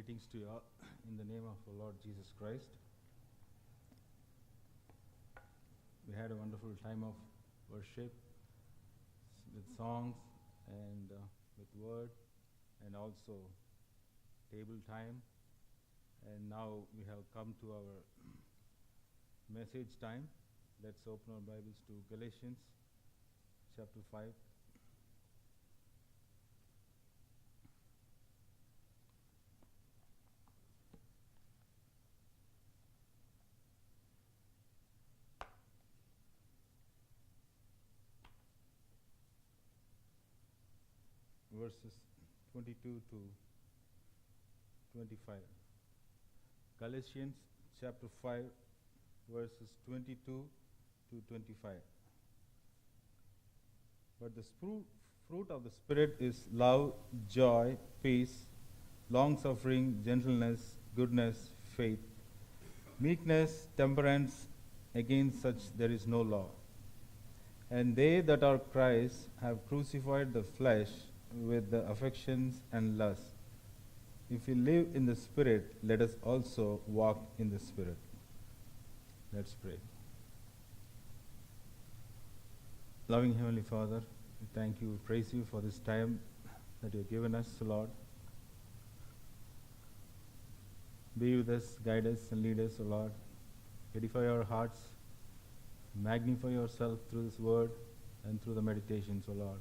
Greetings to you all in the name of our Lord Jesus Christ. We had a wonderful time of worship with songs and with word and also table time. And now we have come to our message time. Let's open our Bibles to Galatians chapter 5. Verses 22 to 25. Galatians chapter 5, verses 22 to 25. But the fruit of the Spirit is love, joy, peace, long-suffering, gentleness, goodness, faith, meekness, temperance. Against such there is no law. And they that are Christ have crucified the flesh with the affections and lusts. If we live in the Spirit, let us also walk in the Spirit. Let's pray. Loving Heavenly Father, we thank you, we praise you for this time that you have given us, Lord. Be with us, guide us and lead us, O Lord. Edify our hearts, magnify yourself through this word and through the meditations, O Lord.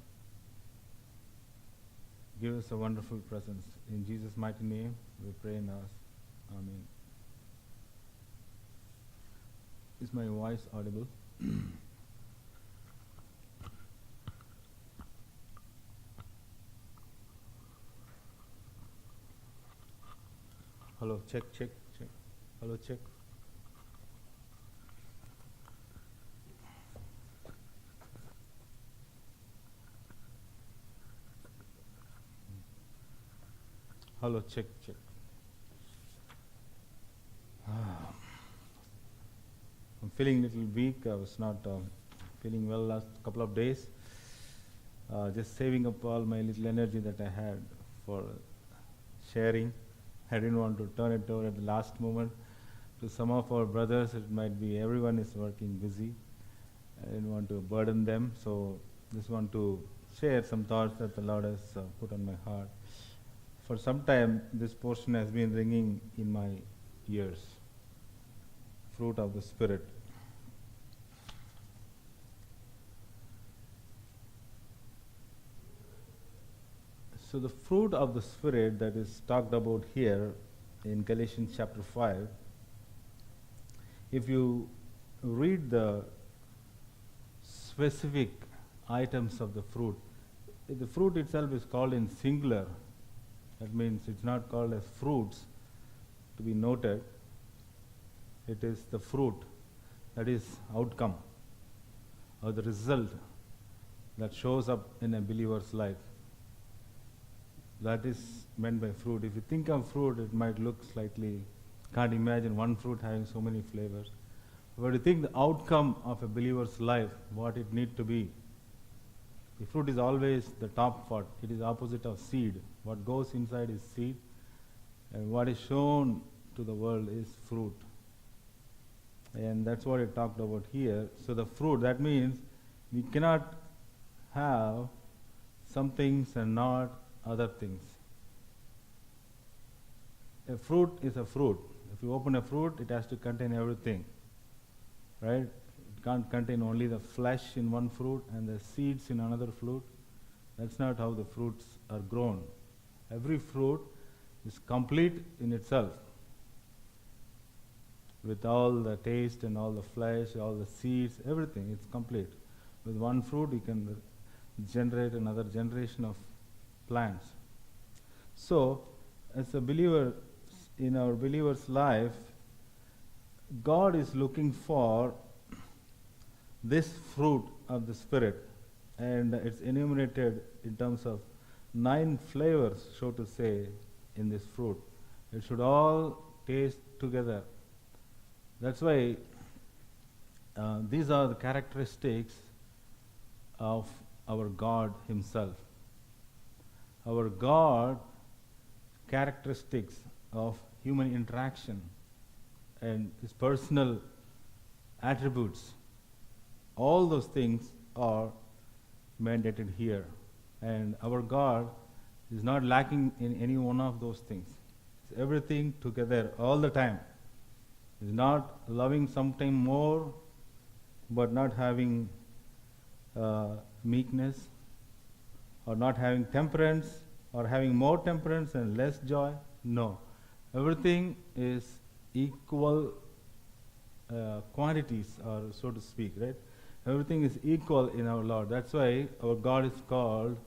Give us a wonderful presence. In Jesus' mighty name, we pray and ask. Amen. Is my voice audible? Hello, check. Hello, check. Hello, check. I'm feeling a little weak. I was not feeling well last couple of days. Just saving up all my little energy that I had for sharing. I didn't want to turn it over at the last moment. To some of our brothers, it might be everyone is working busy. I didn't want to burden them, so just want to share some thoughts that the Lord has put on my heart. For some time, this portion has been ringing in my ears. Fruit of the Spirit. So the fruit of the Spirit that is talked about here in Galatians chapter 5, if you read the specific items of the fruit itself is called in singular. That means it's not called as fruits to be noted. It is the fruit, that is outcome or the result that shows up in a believer's life. That is meant by fruit. If you think of fruit, it might look slightly, can't imagine one fruit having so many flavors. But you think the outcome of a believer's life, what it need to be. The fruit is always the top part. It is opposite of seed. What goes inside is seed, and what is shown to the world is fruit. And that's what it talked about here. So the fruit, that means we cannot have some things and not other things. A fruit is a fruit. If you open a fruit, it has to contain everything, right? It can't contain only the flesh in one fruit and the seeds in another fruit. That's not how the fruits are grown. Every fruit is complete in itself, with all the taste and all the flesh, all the seeds, everything. It's complete. With one fruit, you can generate another generation of plants. So, as a believer, in our believer's life, God is looking for this fruit of the Spirit, and it's enumerated in terms of 9 flavors, so to say, in this fruit. It should all taste together. That's why these are the characteristics of our God Himself. Our God characteristics of human interaction and his personal attributes. All those things are mandated here. And our God is not lacking in any one of those things. It's everything together all the time. He's not loving sometime more, but not having meekness, or not having temperance, or having more temperance and less joy. No. Everything is equal quantities, or so to speak, right? Everything is equal in our Lord. That's why our God is called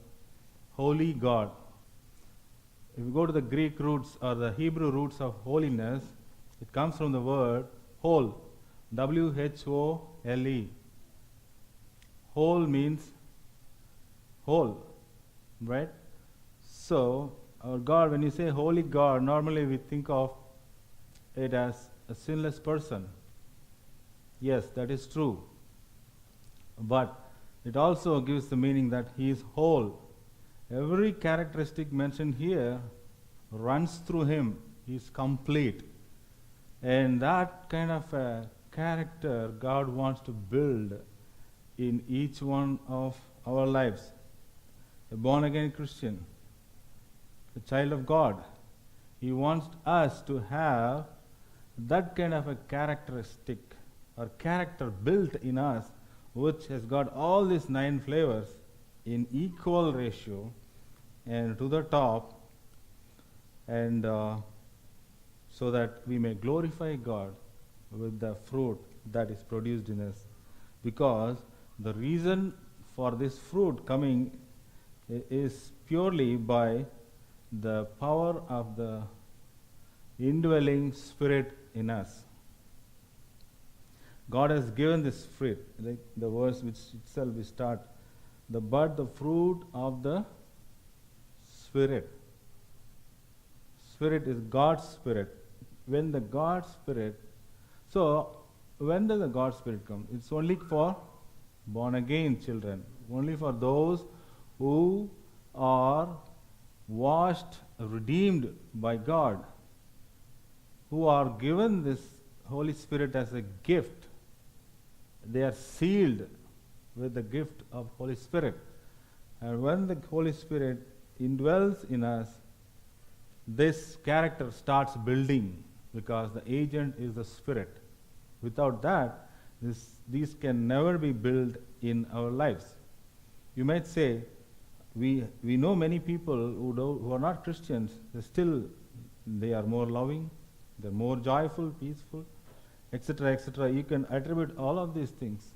Holy God. If you go to the Greek roots or the Hebrew roots of holiness, it comes from the word whole, W-H-O-L-E. Whole means whole, right? So, our God, when you say Holy God, normally we think of it as a sinless person. Yes, that is true. But it also gives the meaning that He is whole. Every characteristic mentioned here runs through Him. He is complete. And that kind of a character God wants to build in each one of our lives. A born-again Christian, a child of God, He wants us to have that kind of a characteristic or character built in us, which has got all these 9 flavors in equal ratio and to the top, and so that we may glorify God with the fruit that is produced in us. Because the reason for this fruit coming is purely by the power of the indwelling Spirit in us. God has given this fruit, like the verse which itself we start, the fruit of the Spirit. Spirit is God's Spirit. When the God's Spirit, so when does the God's Spirit come? It's only for born again children, only for those who are washed, redeemed by God, who are given this Holy Spirit as a gift. They are sealed with the gift of Holy Spirit. And when the Holy Spirit indwells in us, this character starts building, because the agent is the Spirit. Without that, these can never be built in our lives. You might say, we know many people who are not Christians, they are more loving, they're more joyful, peaceful, etc., etc. You can attribute all of these things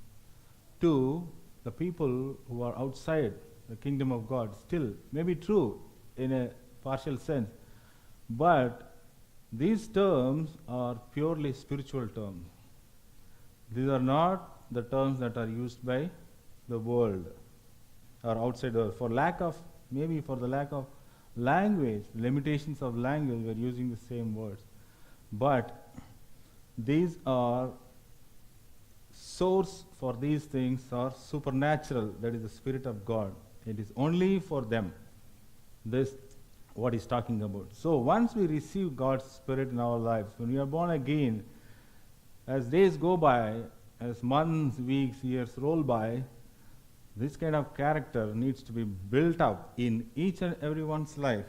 to the people who are outside the kingdom of God. Still, may be true in a partial sense, but these terms are purely spiritual terms. These are not the terms that are used by the world or outside the world. For the lack of language, limitations of language, we are using the same words. But these are source for these things are supernatural, that is the Spirit of God. It is only for them. This what he's talking about. So once we receive God's Spirit in our lives, when we are born again, as days go by, as months, weeks, years roll by, this kind of character needs to be built up in each and everyone's life.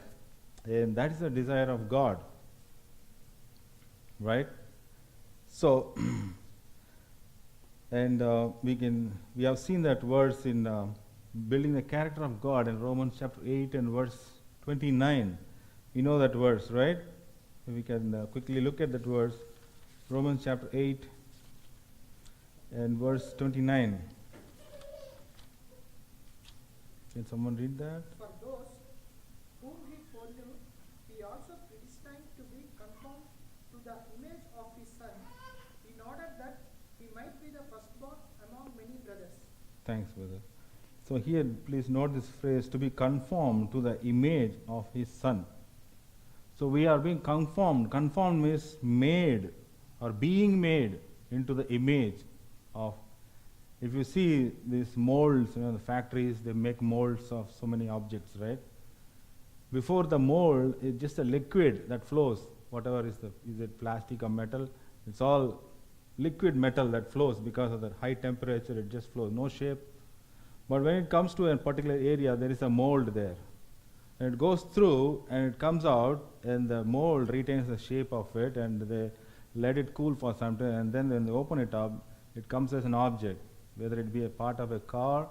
And that is the desire of God. Right? So, and we have seen that verse in building the character of God in Romans chapter 8 and verse 29. You know that verse, right? If we can quickly look at that verse. Romans chapter 8 and verse 29. Can someone read that? For those whom He foreknew, He also predestined to be conformed to the image of His Son, in order that He might be the firstborn among many brothers. Thanks, brother. So here, please note this phrase, to be conformed to the image of His Son. So we are being conformed. Conformed means made or being made into the image of. If you see these molds, the factories, they make molds of so many objects, right? Before the mold is just a liquid that flows. whatever is it plastic or metal? It's all liquid metal that flows because of the high temperature, it just flows, no shape. But when it comes to a particular area, there is a mold there. And it goes through and it comes out, and the mold retains the shape of it, and they let it cool for some time, and then when they open it up, it comes as an object, whether it be a part of a car,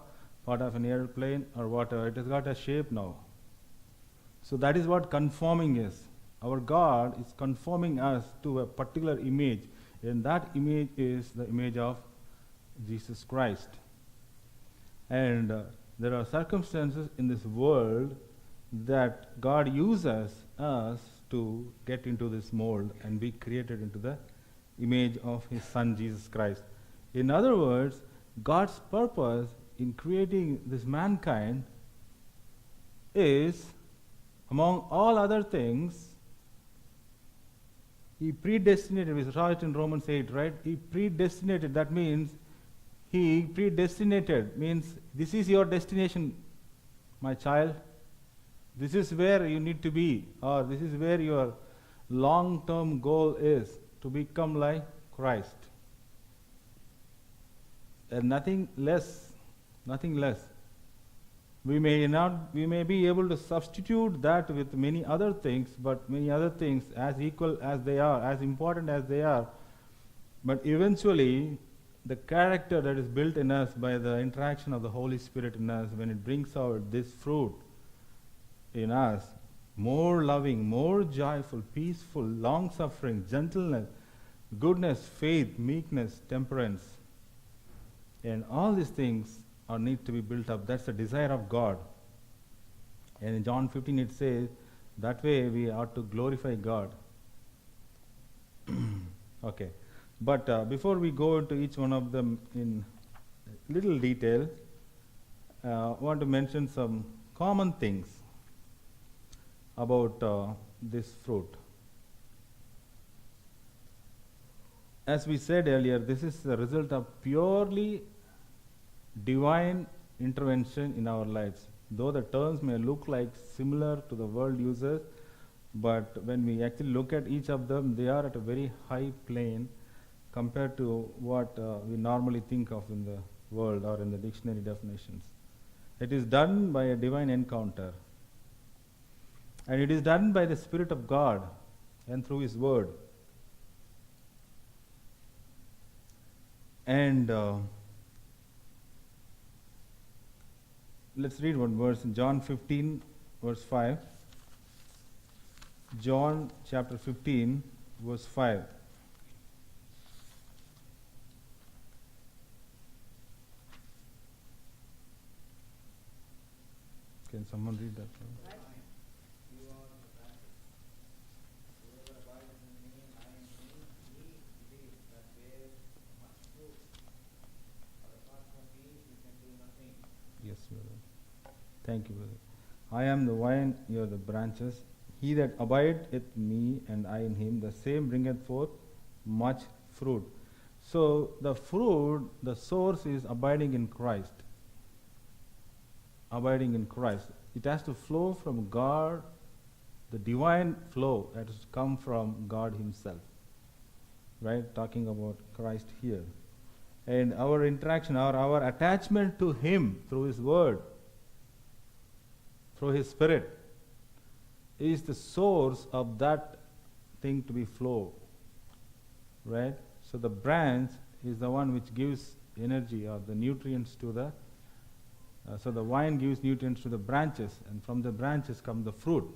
part of an airplane, or whatever. It has got a shape now. So that is what conforming is. Our God is conforming us to a particular image, and that image is the image of Jesus Christ. And there are circumstances in this world that God uses us to get into this mold and be created into the image of His Son Jesus Christ. In other words, God's purpose in creating this mankind is, among all other things, He predestinated. We saw it in Romans 8, right? He predestinated. That means He predestinated, means this is your destination, my child. This is where you need to be, or this is where your long-term goal is, to become like Christ. And nothing less, nothing less. We may be able to substitute that with many other things, but many other things as equal as they are, as important as they are. But eventually, the character that is built in us by the interaction of the Holy Spirit in us, when it brings out this fruit in us, more loving, more joyful, peaceful, long-suffering, gentleness, goodness, faith, meekness, temperance, and all these things need to be built up. That's the desire of God. And in John 15 it says, that way we ought to glorify God. Okay. But before we go into each one of them in little detail, I want to mention some common things about this fruit. As we said earlier, this is the result of purely divine intervention in our lives. Though the terms may look like similar to the world uses, but when we actually look at each of them, they are at a very high plane compared to what we normally think of in the world or in the dictionary definitions. It is done by a divine encounter. And it is done by the Spirit of God and through His Word. And let's read one verse in John 15, verse 5. John chapter 15, verse 5. Can someone read that? Right. You are the branches. Whoever abides in me and I in him, he it is that bears much fruit. But apart from me, you can do nothing. Yes, brother. Thank you, brother. I am the vine, you are the branches. He that abideth in me and I in him, the same bringeth forth much fruit. So the fruit, the source is abiding in Christ. Abiding in Christ. It has to flow from God. The divine flow has to come from God Himself. Right? Talking about Christ here. And our interaction, our attachment to Him through His Word, through His Spirit, is the source of that thing to be flow. Right? So the branch is the one which gives energy or the nutrients to the so the vine gives nutrients to the branches, and from the branches come the fruit.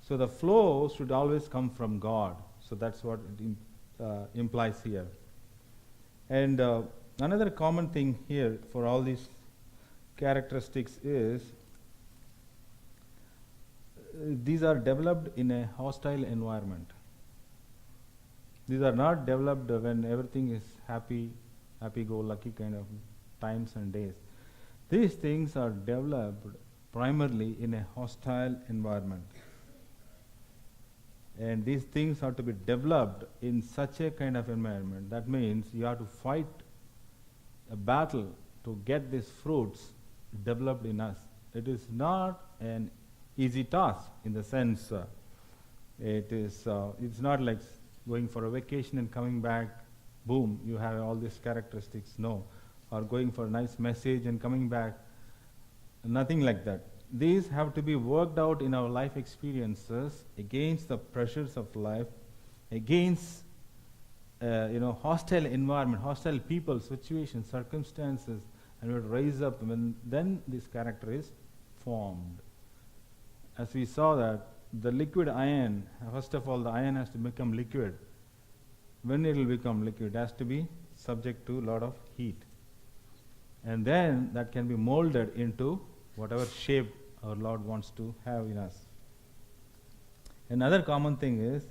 So the flow should always come from God. So that's what it implies here. And another common thing here for all these characteristics is these are developed in a hostile environment. These are not developed when everything is happy-go-lucky kind of times and days. These things are developed primarily in a hostile environment. And these things have to be developed in such a kind of environment. That means you have to fight a battle to get these fruits developed in us. It is not an easy task in the sense It's not like going for a vacation and coming back, boom, you have all these characteristics. No. Or going for a nice message and coming back, nothing like that. These have to be worked out in our life experiences against the pressures of life, against hostile environment, hostile people, situations, circumstances, and we rise up. Then this character is formed. As we saw that the liquid iron, first of all, the iron has to become liquid. When it will become liquid, it has to be subject to a lot of heat. And then that can be molded into whatever shape our Lord wants to have in us. Another common thing is,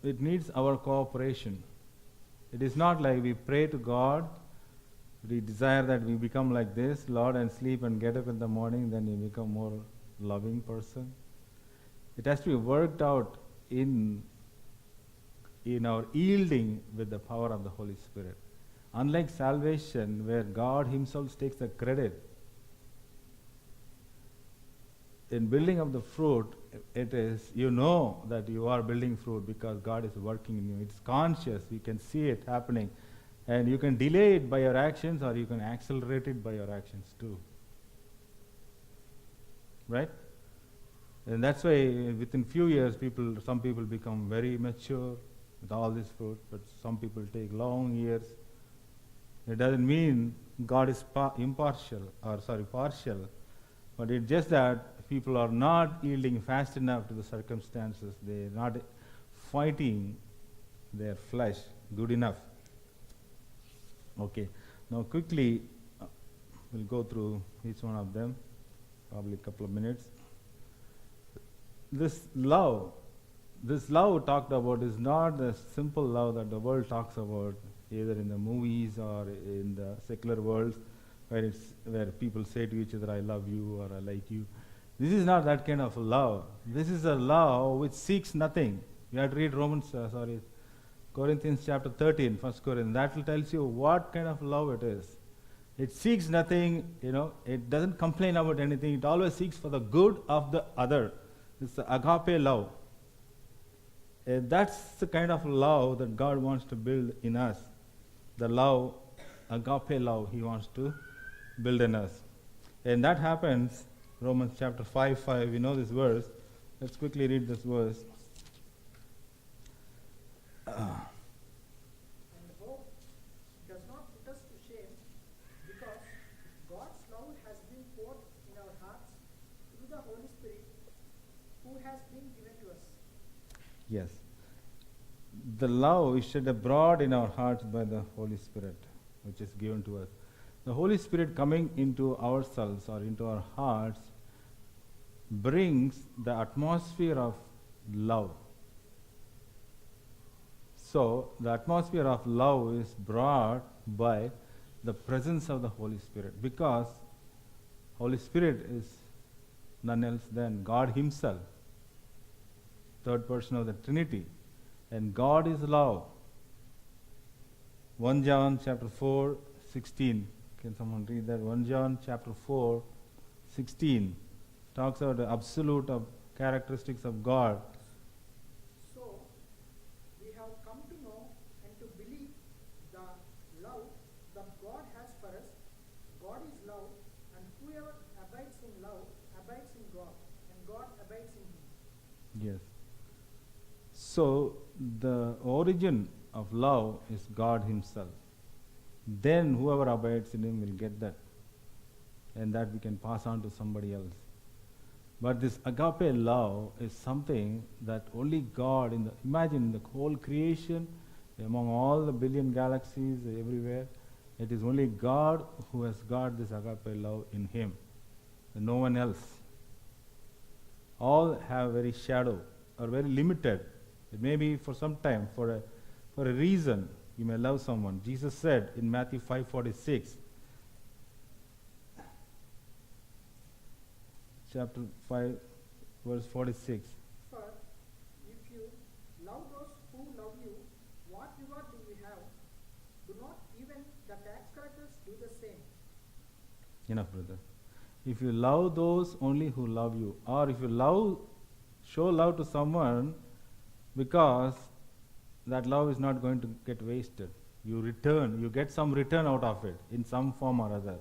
it needs our cooperation. It is not like we pray to God, we desire that we become like this, Lord, and sleep and get up in the morning, then you become more loving person. It has to be worked out in our yielding with the power of the Holy Spirit. Unlike salvation, where God Himself takes the credit, in building up the fruit, it is, you know that you are building fruit because God is working in you. It's conscious, you can see it happening. And you can delay it by your actions or you can accelerate it by your actions too. Right? And that's why within few years, some people become very mature with all this fruit, but some people take long years. It doesn't mean God is partial, but it's just that people are not yielding fast enough to the circumstances. They're not fighting their flesh good enough. Okay, now quickly we'll go through each one of them, probably a couple of minutes. This love talked about is not the simple love that the world talks about, either in the movies or in the secular world, where people say to each other, I love you or I like you. This is not that kind of love. This is a love which seeks nothing. You have to read Corinthians chapter 13, 1 Corinthians. That will tells you what kind of love it is. It seeks nothing, it doesn't complain about anything. It always seeks for the good of the other. It's the agape love. That's the kind of love that God wants to build in us. The love, agape love, He wants to build in us. And that happens, Romans chapter 5, we know this verse. Let's quickly read this verse. And hope does not put us to shame, because God's love has been poured in our hearts through the Holy Spirit who has been given to us. Yes. The love is shed abroad in our hearts by the Holy Spirit, which is given to us. The Holy Spirit coming into ourselves or into our hearts brings the atmosphere of love. So, the atmosphere of love is brought by the presence of the Holy Spirit, because Holy Spirit is none else than God Himself, third person of the Trinity. And God is love. 1 John chapter 4, 16. Can someone read that? 1 John chapter 4, 16. Talks about the absolute of characteristics of God. So, we have come to know and to believe the love that God has for us. God is love, and whoever abides in love abides in God, and God abides in him. Yes. So, the origin of love is God Himself. Then whoever abides in Him will get that. And that we can pass on to somebody else. But this agape love is something that only God, imagine the whole creation, among all the billion galaxies everywhere, it is only God who has got this agape love in Him, and no one else. All have very shallow or very limited. It may be for some time, for a reason, you may love someone. Jesus said in Matthew 5:46, chapter 5, verse 46. For if you love those who love you, what reward do you have? Do not even the tax collectors do the same? Enough, brother. If you love those only who love you, or if you love show love to someone because that love is not going to get wasted. You get some return out of it in some form or other.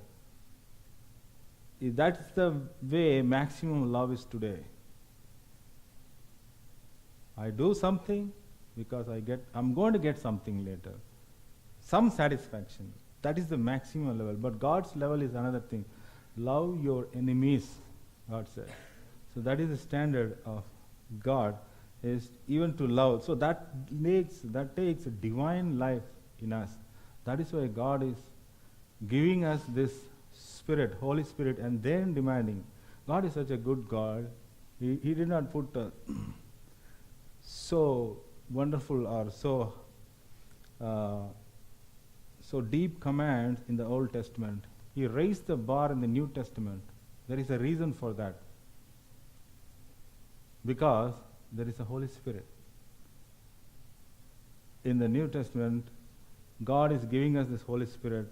That's the way maximum love is today. I do something because I'm going to get something later. Some satisfaction. That is the maximum level. But God's level is another thing. Love your enemies, God said. So that is the standard of God, is even to love. So that takes a divine life in us. That is why God is giving us this Spirit, Holy Spirit, and then demanding. God is such a good God. He did not put so wonderful or so deep commands in the Old Testament. He raised the bar in the New Testament. There is a reason for that. Because there is a Holy Spirit. In the New Testament, God is giving us this Holy Spirit.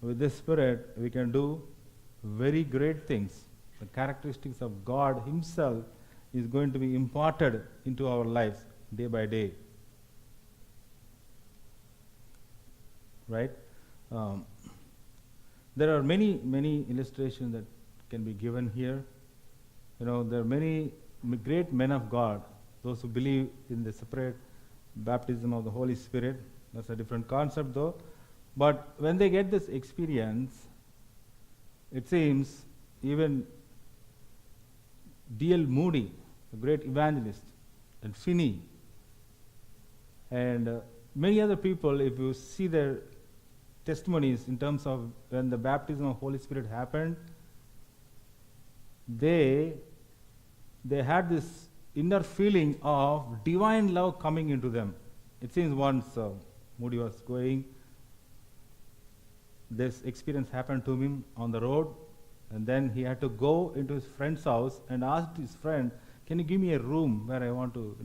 With this Spirit, we can do very great things. The characteristics of God Himself is going to be imparted into our lives day by day. Right? There are many illustrations that can be given here. There are many great men of God, those who believe in the separate baptism of the Holy Spirit. That's a different concept though. But when they get this experience, it seems even D.L. Moody, a great evangelist, and Finney, and many other people, if you see their testimonies in terms of when the baptism of Holy Spirit happened, they had this inner feeling of divine love coming into them. It seems once Moody was going, this experience happened to him on the road, and then he had to go into his friend's house and asked his friend, can you give me a room where I want to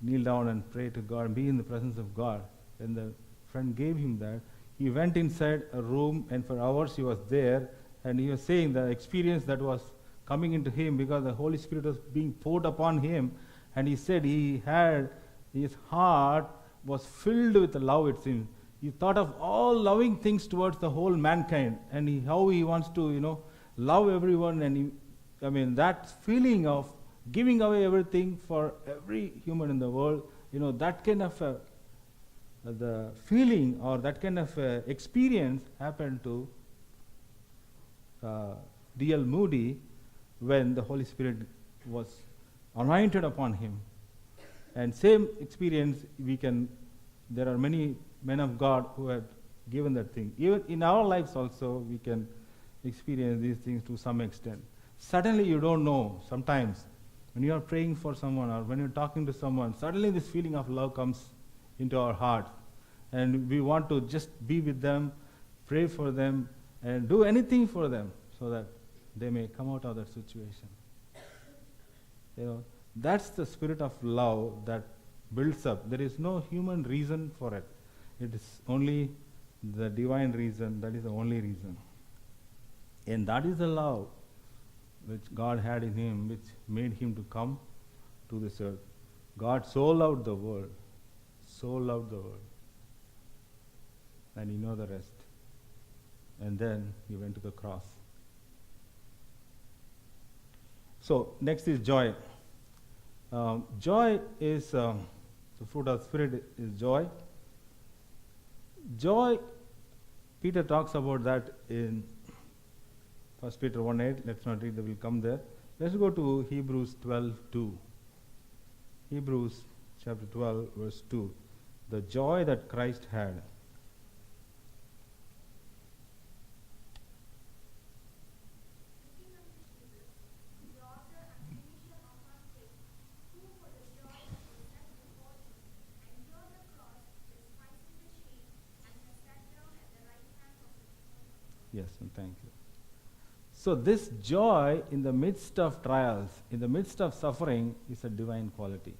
kneel down and pray to God and be in the presence of God? And the friend gave him that. He went inside a room, and for hours he was there, and he was saying the experience that was coming into him because the Holy Spirit was being poured upon him, and he said his heart was filled with love, it seems. He thought of all loving things towards the whole mankind, and how he wants to, love everyone, and that feeling of giving away everything for every human in the world, that kind of the feeling or that kind of experience happened to D.L. Moody when the Holy Spirit was anointed upon him. And same experience there are many men of God who had given that thing. Even in our lives also, we can experience these things to some extent. Suddenly you don't know, sometimes, when you are praying for someone or when you're talking to someone, suddenly this feeling of love comes into our heart. And we want to just be with them, pray for them, and do anything for them so that they may come out of that situation. That's the spirit of love that builds up. There is no human reason for it. It is only the divine reason. That is the only reason. And that is the love which God had in Him, which made Him to come to this earth. God so loved the world, and you know the rest. And then He went to the cross. So next is joy. Joy is the fruit of the Spirit is joy. Joy, Peter talks about that in 1 Peter 1:8. Let's not read that, we'll come there. Let's go to Hebrews 12:2. Hebrews chapter 12, verse 2. The joy that Christ had. Yes, and thank you. So this joy in the midst of trials, in the midst of suffering, is a divine quality.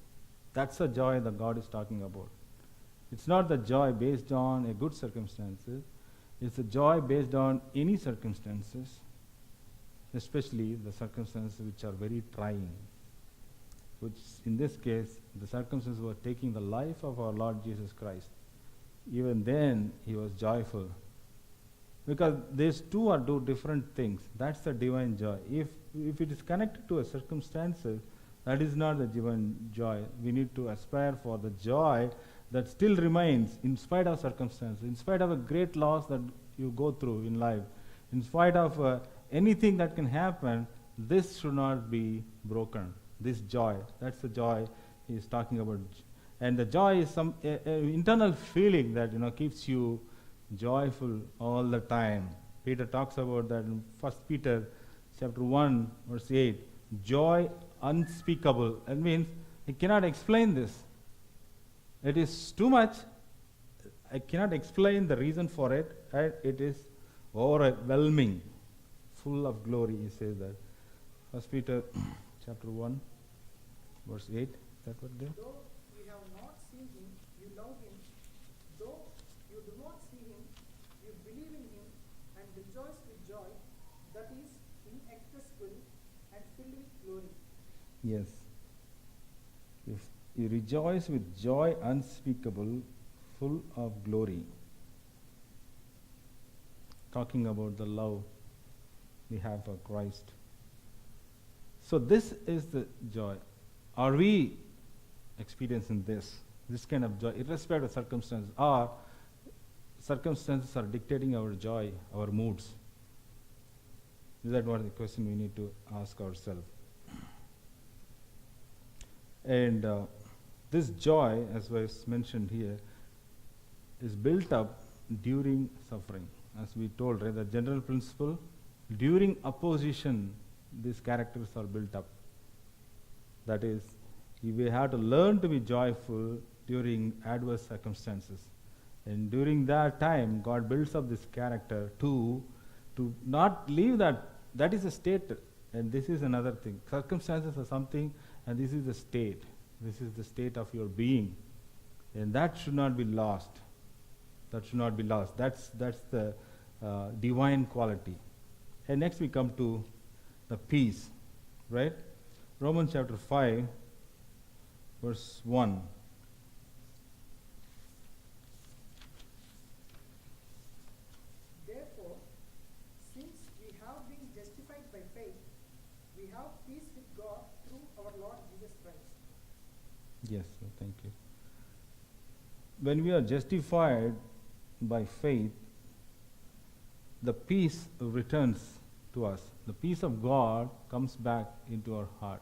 That's the joy that God is talking about. It's not the joy based on a good circumstances. It's a joy based on any circumstances, especially the circumstances which are very trying. which in this case, the circumstances were taking the life of our Lord Jesus Christ. Even then, he was joyful. Because these two are two different things. That's the divine joy. If it is connected to a circumstances, that is not the divine joy. We need to aspire for the joy that still remains in spite of circumstances, in spite of a great loss that you go through in life, in spite of anything that can happen. This should not be broken. This joy, that's the joy he is talking about. And the joy is some internal feeling that keeps you joyful all the time. Peter talks about that in 1 Peter chapter 1 verse 8. Joy unspeakable. That means I cannot explain this. It is too much. I cannot explain the reason for it. And it is overwhelming, full of glory. He says that. 1 Peter chapter 1 verse 8. Is that what there? Though you have not seen him, you love him. Though you do not see him, you believe in him and rejoice with joy that is inexpressible and filled with glory. Yes. If you rejoice with joy unspeakable, full of glory. Talking about the love we have for Christ. So this is the joy. Are we experiencing this kind of joy, irrespective of circumstances, or circumstances are dictating our joy, our moods? Is that what the question we need to ask ourselves? And this joy, as was mentioned here, is built up during suffering. As we told, right, the general principle, during opposition, these characters are built up. That is, we have to learn to be joyful during adverse circumstances. And during that time, God builds up this character to not leave that. That is a state, and this is another thing. Circumstances are something, and this is the state. This is the state of your being. And that should not be lost. That should not be lost. That's the divine quality. And next we come to the peace, right? Romans chapter 5, verse 1. Therefore, since we have been justified by faith, we have peace with God through our Lord Jesus Christ. Yes, thank you. When we are justified by faith, the peace returns to us. The peace of God comes back into our heart.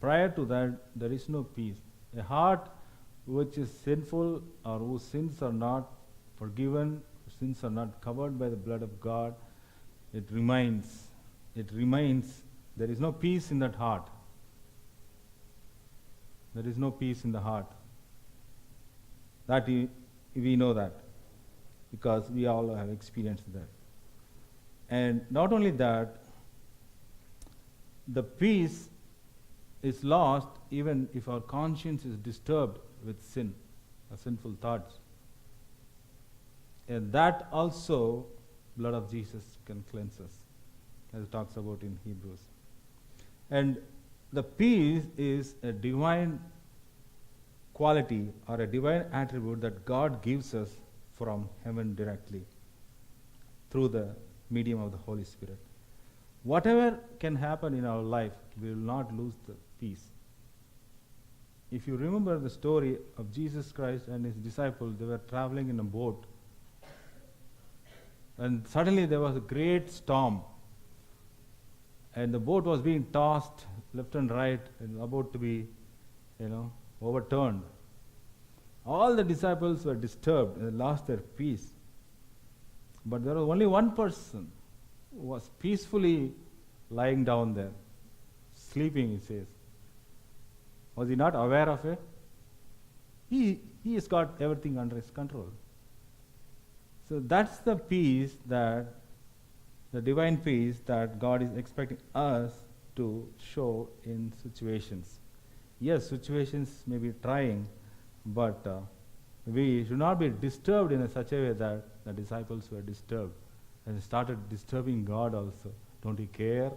Prior to that, there is no peace. A heart which is sinful or whose sins are not forgiven, sins are not covered by the blood of God, it remains. There is no peace in that heart. There is no peace in the heart. That we know that, because we all have experienced that. And not only that, the peace is lost even if our conscience is disturbed with sin, or sinful thoughts. And that also, blood of Jesus can cleanse us, as it talks about in Hebrews. And the peace is a divine quality or a divine attribute that God gives us from heaven directly through the medium of the Holy Spirit. Whatever can happen in our life, we will not lose the peace. If you remember the story of Jesus Christ and his disciples, they were traveling in a boat, and suddenly there was a great storm, and the boat was being tossed left and right and about to be, overturned. All the disciples were disturbed and lost their peace. But there was only one person who was peacefully lying down there, sleeping, he says. Was he not aware of it? He has got everything under his control. So that's the peace the divine peace that God is expecting us to show in situations. Yes, situations may be trying, but we should not be disturbed in such a way that the disciples were disturbed and started disturbing God also. Don't you care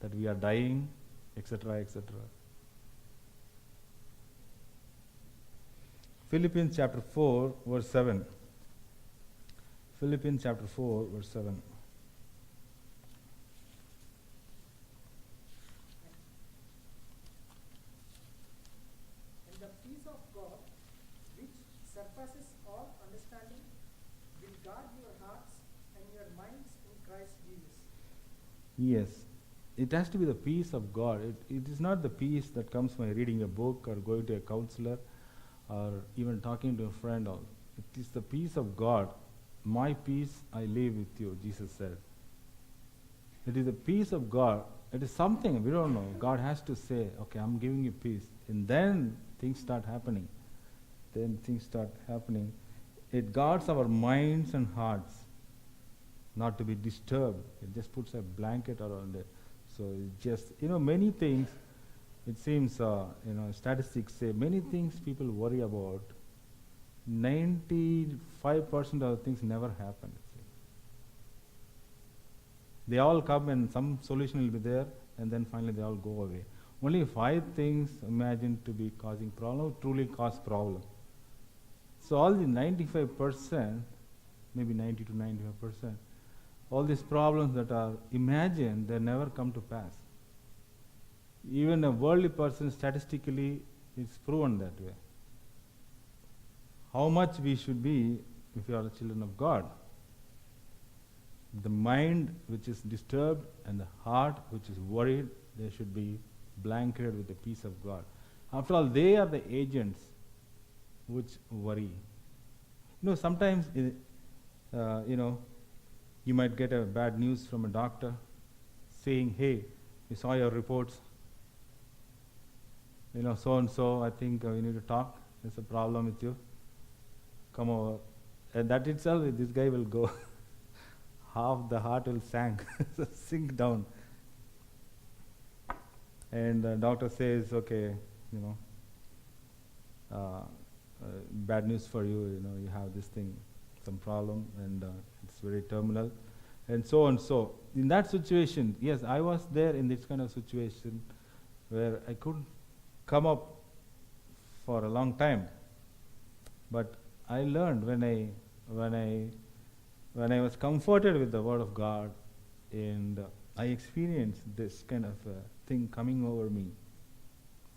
that we are dying, etc., etc.? Philippians chapter 4, verse 7. Philippians chapter 4, verse 7. And the peace of God, which surpasses all understanding, will guard your hearts and your minds in Christ Jesus. Yes, it has to be the peace of God. It is not the peace that comes by reading a book or going to a counselor or even talking to a friend. It is the peace of God. My peace I leave with you, Jesus said. It is the peace of God. It is something we don't know. God has to say, okay, I'm giving you peace. And then things start happening. It guards our minds and hearts not to be disturbed. It just puts a blanket around it. So it just, many things, it seems, statistics say many things people worry about. 95% of the things never happen. They all come and some solution will be there, and then finally they all go away. Only 5 things imagined to be causing problem truly cause problem. So all the 95%, maybe 90 to 95%, all these problems that are imagined, they never come to pass. Even a worldly person, statistically, it's proven that way. How much we should be if we are the children of God. The mind which is disturbed and the heart which is worried, they should be blanketed with the peace of God. After all, they are the agents which worry. Sometimes, you might get a bad news from a doctor saying, hey, we saw your reports. So and so, I think we need to talk. There's a problem with you. Come over. And that itself, this guy will go. Half the heart will sink down. And the doctor says, okay, bad news for you, you have this thing, some problem, and it's very terminal, and so on. So in that situation, yes, I was there in this kind of situation where I couldn't come up for a long time. But I learned when I was comforted with the Word of God, and I experienced this kind of thing coming over me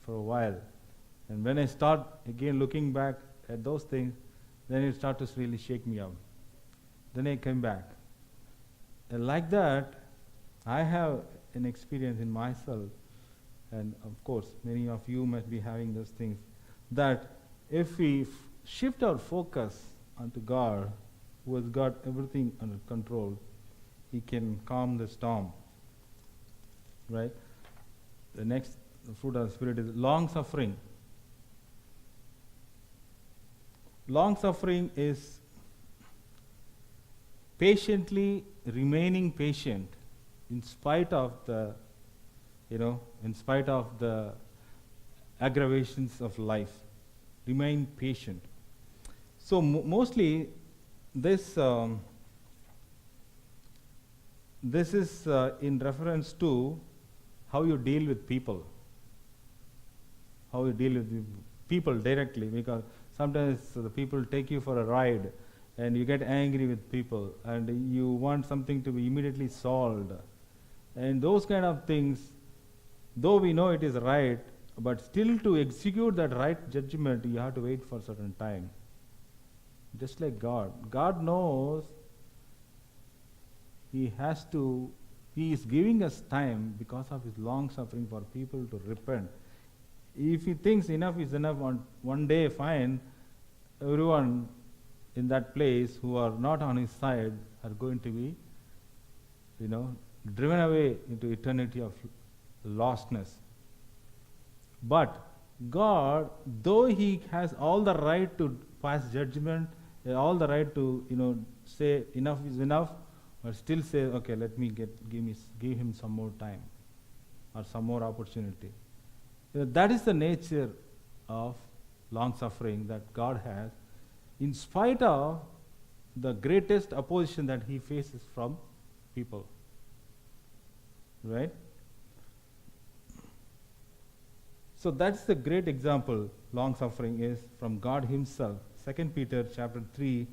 for a while. And when I start again looking back at those things, then it started to really shake me up. Then I came back. And like that, I have an experience in myself, and of course, many of you must be having those things, that if we shift our focus onto God, who has got everything under control, He can calm the storm. Right? The next fruit of the Spirit is long suffering. Long suffering is patiently remaining patient in spite of the aggravations of life. Remain patient. So mostly this is in reference to how you deal with people. How you deal with people directly, because sometimes the people take you for a ride and you get angry with people and you want something to be immediately solved. And those kind of things, though we know it is right, but still to execute that right judgment, you have to wait for a certain time. Just like God. God knows He is giving us time because of His long suffering for people to repent. If He thinks enough is enough, one day, fine, everyone in that place who are not on His side are going to be, driven away into eternity of lostness. But God, though He has all the right to pass judgment, all the right to, say enough is enough, but still say, okay, let me give him some more time or some more opportunity. That is the nature of long suffering that God has, in spite of the greatest opposition that He faces from people. Right? So that's the great example. Long suffering is from God Himself. 2 Peter chapter 3,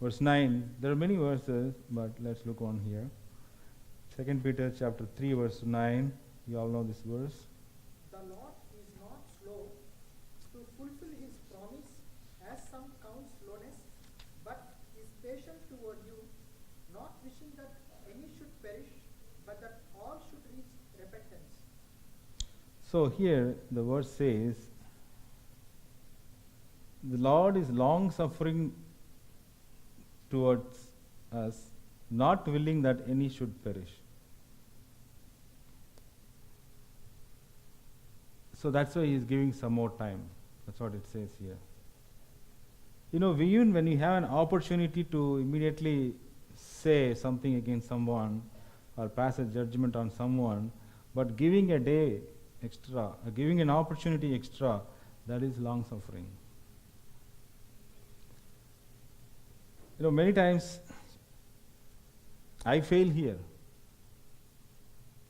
verse 9. There are many verses, but let's look on here. 2 Peter chapter 3, verse 9. You all know this verse. The Lord is not slow to fulfill his promise, as some count slowness, but is patient toward you, not wishing that any should perish, but that all should reach repentance. So here the verse says, the Lord is long suffering towards us, not willing that any should perish. So that's why He is giving some more time. That's what it says here. You know, even when you have an opportunity to immediately say something against someone or pass a judgment on someone, but giving a day extra, giving an opportunity extra, that is long suffering. You know, many times I fail here.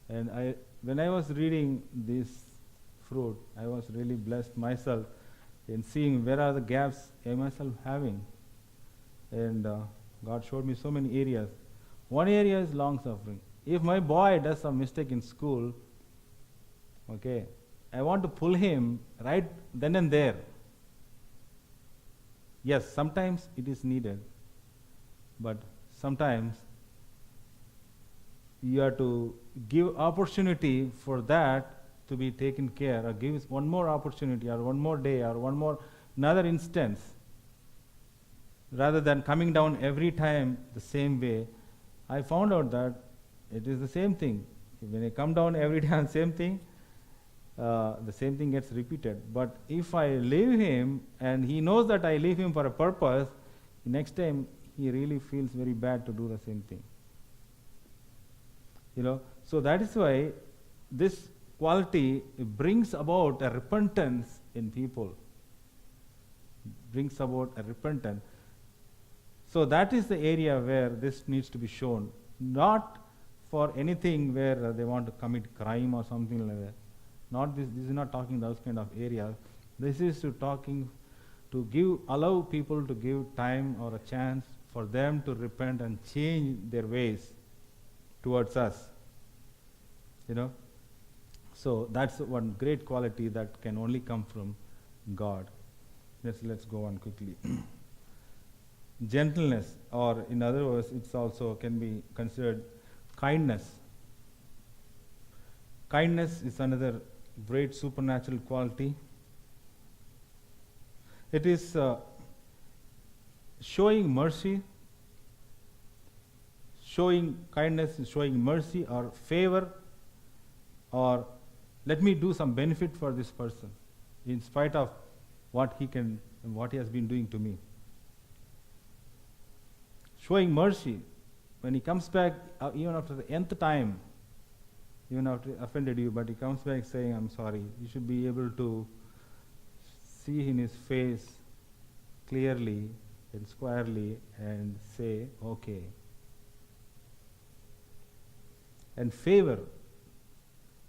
And when I was reading this fruit, I was really blessed myself in seeing where are the gaps I myself having. And God showed me so many areas. One area is long suffering. If my boy does some mistake in school, okay, I want to pull him right then and there. Yes, sometimes it is needed, but sometimes you have to give opportunity for that to be taken care, or give one more opportunity, or one more day, or another instance, rather than coming down every time the same way. I found out that it is the same thing. When I come down every time same thing, the same thing gets repeated. But if I leave him, and he knows that I leave him for a purpose, next time he really feels very bad to do the same thing. You know, so that is why this quality brings about a repentance in people. Brings about a repentance. So that is the area where this needs to be shown. Not for anything where they want to commit crime or something like that. Not this is not talking those kind of areas. This is to allow people to give time or a chance for them to repent and change their ways towards us. You know? So that's one great quality that can only come from God. Let's go on quickly. Gentleness, or in other words, it's also can be considered kindness. Kindness is another great supernatural quality. It is showing mercy. Showing kindness is showing mercy or favor, or let me do some benefit for this person in spite of what he has been doing to me. Showing mercy when he comes back, even after the nth time, even after he offended you, but he comes back saying, I'm sorry. You should be able to see in his face clearly and squarely and say, okay. And favor.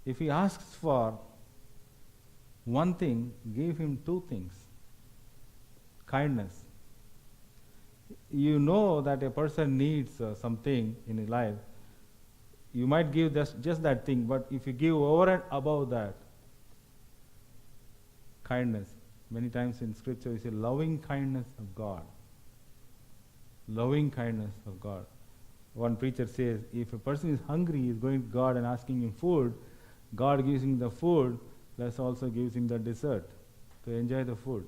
If he asks for one thing, give him two things. Kindness. You know that a person needs something in his life. You might give just that thing, but if you give over and above that, kindness. Many times in scripture we say loving kindness of God. Loving kindness of God. One preacher says, if a person is hungry, he is going to God and asking him food, God gives him the food, plus also gives him the dessert to enjoy the food.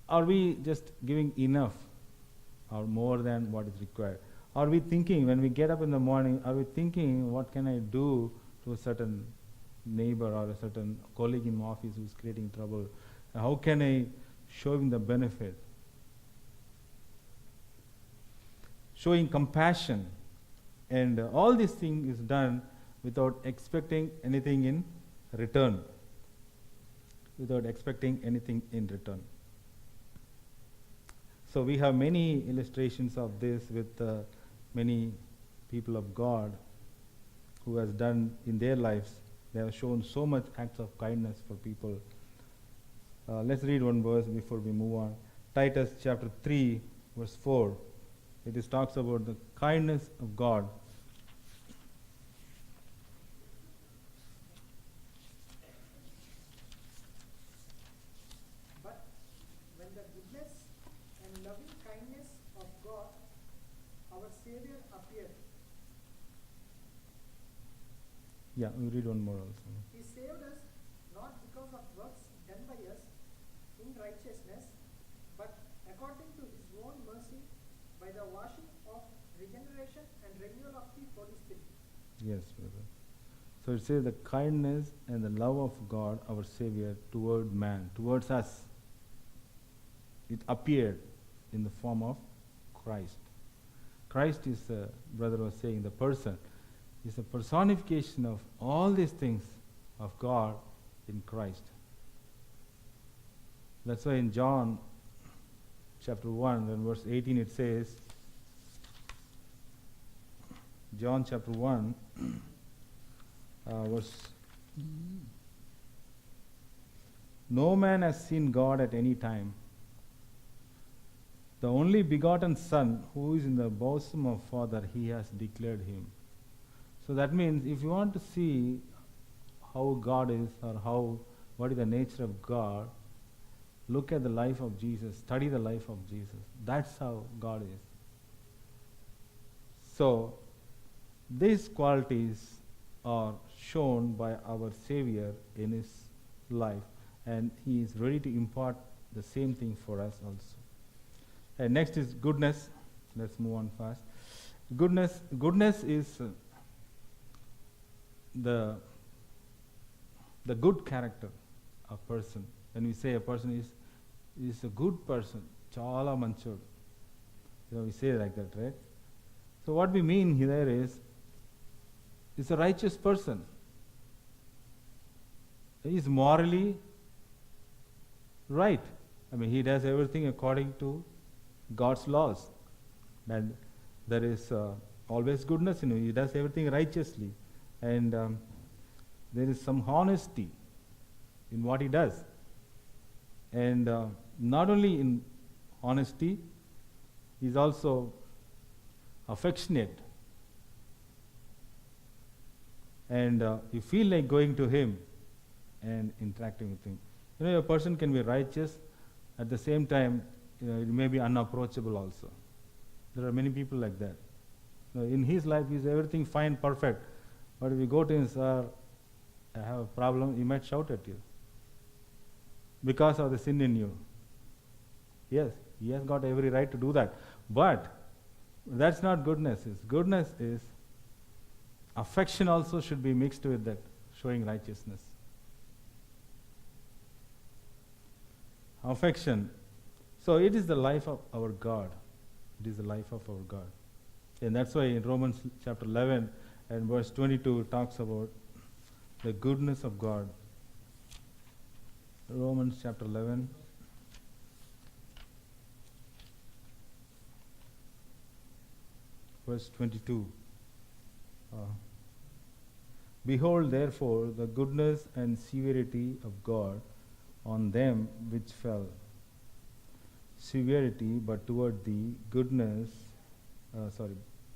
Are we just giving enough or more than what is required? Are we thinking, when we get up in the morning, are we thinking, what can I do to a certain neighbor or a certain colleague in my office who is creating trouble? How can I show him the benefit? Showing compassion. And all these things is done without expecting anything in return. Without expecting anything in return. So we have many illustrations of this with many people of God who has done in their lives. They have shown so much acts of kindness for people. Let's read one verse before we move on. Titus chapter 3, verse 4. It is talks about the kindness of God. But when the goodness and loving kindness of God, our Savior, appeared, Yeah, we read one more also. He saved us not because of works done by us in righteousness, but according to His own mercy, by the washing of regeneration and renewal of the Holy Spirit. Yes, brother. So it says the kindness and the love of God, our Savior, toward man, towards us. It appeared in the form of Christ. Christ is, brother was saying, the person is a personification of all these things of God in Christ. That's why in John chapter 1 and verse 18 it says, John chapter 1 verse, no man has seen God at any time. The only begotten Son, who is in the bosom of Father, He has declared Him. So that means if you want to see how God is, or what is the nature of God, look at the life of Jesus, study the life of Jesus. That's how God is. So these qualities are shown by our Savior in His life, and He is ready to impart the same thing for us also. And next is goodness. Let's move on fast. Goodness is the good character of person. When we say a person is a good person, chala manchodu. We say like that, right? So what we mean here is a righteous person. He is morally right. I mean, he does everything according to God's laws. And there is always goodness in him. He does everything righteously. And there is some honesty in what he does. And not only in honesty, he is also affectionate. And you feel like going to him and interacting with him. A person can be righteous, at the same time, it may be unapproachable also. There are many people like that. In his life, is everything fine, perfect. But if you go to him, sir, I have a problem, he might shout at you. Because of the sin in you. Yes, he has got every right to do that. But that's not goodness. Goodness is affection also should be mixed with that, showing righteousness. Affection. So it is the life of our God. It is the life of our God. And that's why in Romans chapter 11 and verse 22 it talks about the goodness of God. Romans chapter 11. Verse 22. Behold, therefore, the goodness and severity of God on them which fell. Severity, but toward thee goodness,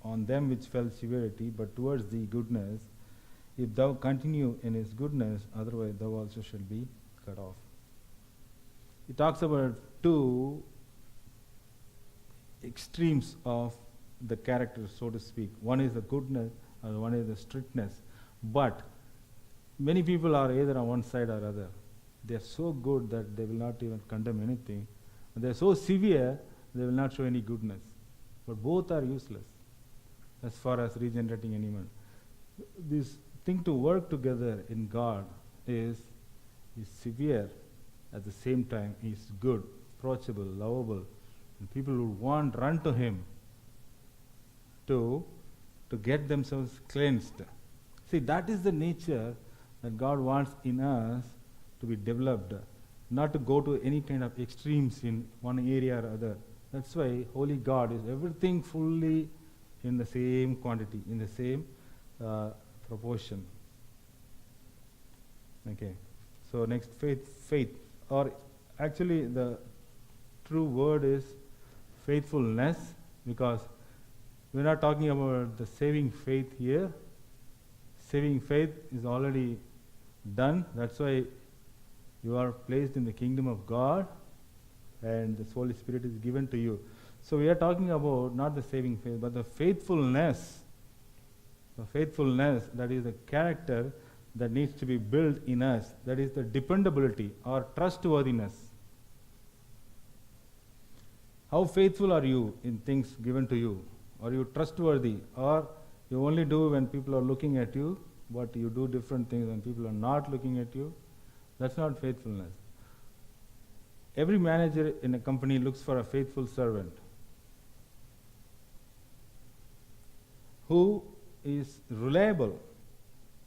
on them which fell severity, but towards thee goodness, if thou continue in his goodness, otherwise thou also shalt be cut off. It talks about two extremes of the character, so to speak. One is the goodness, and one is the strictness. But many people are either on one side or other. They are so good that they will not even condemn anything. They are so severe, they will not show any goodness. But both are useless as far as regenerating anyone. This thing to work together in God is severe, at the same time is good, approachable, lovable. And people who want run to him to get themselves cleansed. See, that is the nature that God wants in us to be developed, not to go to any kind of extremes in one area or other. That's why Holy God is everything fully in the same quantity, in the same proportion. Okay. So next, faith, or actually the true word is faithfulness, because we're not talking about the saving faith here. Saving faith is already done. That's why you are placed in the kingdom of God, and the Holy Spirit is given to you. So we are talking about not the saving faith, but the faithfulness. The faithfulness, that is the character that needs to be built in us. That is the dependability or trustworthiness. How faithful are you in things given to you? Are you trustworthy? Or you only do when people are looking at you, but you do different things when people are not looking at you? That's not faithfulness. Every manager in a company looks for a faithful servant who is reliable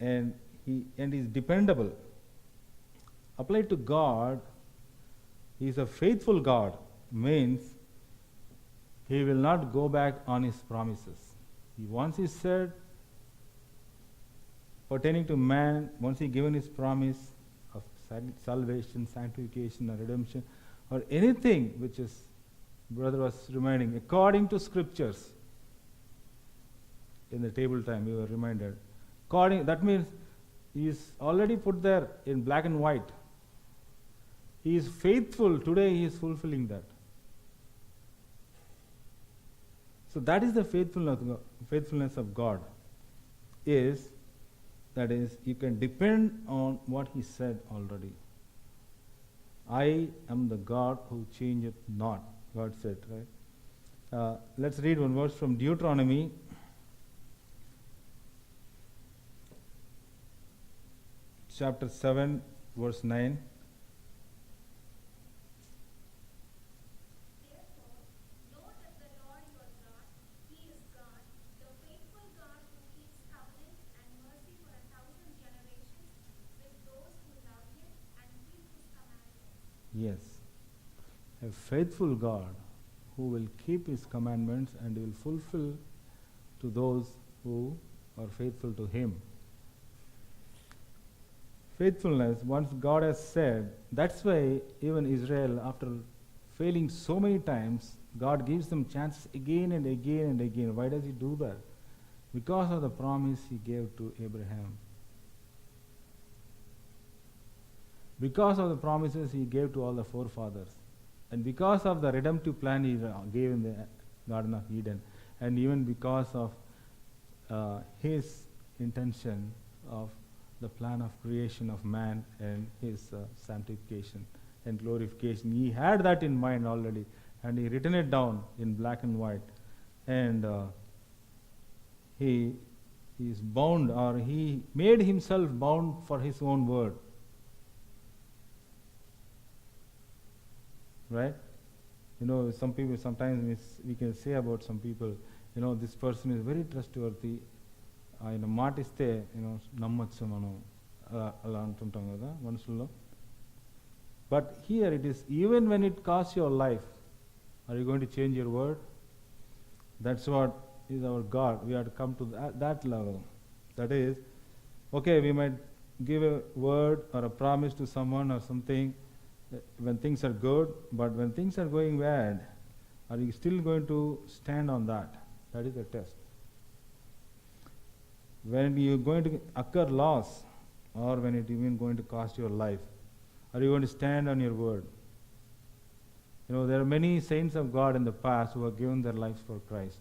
and is dependable. Applied to God, He is a faithful God, means He will not go back on His promises. Once He said, pertaining to man, once He given His promise of salvation, sanctification, or redemption, or anything which is, brother was reminding, according to scriptures. In the table time, we were reminded. That means He is already put there in black and white. He is faithful. Today He is fulfilling that. So that is the faithfulness of God. That is, you can depend on what He said already. I am the God who changeth not, God said, right? Let's read one verse from Deuteronomy. Chapter 7, verse 9. Therefore, know that the Lord your God, He is God, the faithful God who keeps covenant and mercy for 1,000 generations with those who love Him and keep His commandments. Yes. A faithful God who will keep His commandments and will fulfill to those who are faithful to Him. Faithfulness, once God has said, that's why even Israel, after failing so many times, God gives them chances again and again and again. Why does He do that? Because of the promise He gave to Abraham. Because of the promises He gave to all the forefathers. And because of the redemptive plan He gave in the Garden of Eden. And even because of His intention of the plan of creation of man and His sanctification and glorification. He had that in mind already, and He written it down in black and white. And He is bound, or He made Himself bound for His own word. Right? Some people, sometimes we can say about some people, this person is very trustworthy. ఆయన మాటిస్తే నమ్మచ్చు మనం అలా అంటుంటాం కదా మనసులో. But here it is, even when it costs your life, are you going to change your word? That's what is our God. We have to come to that level. That is, okay, we might give a word or a promise to someone or something when things are good, but when things are going bad, are you still going to stand on that? That is the test. When you are going to occur loss, or when it even going to cost your life, are you going to stand on your word? There are many saints of God in the past who have given their lives for Christ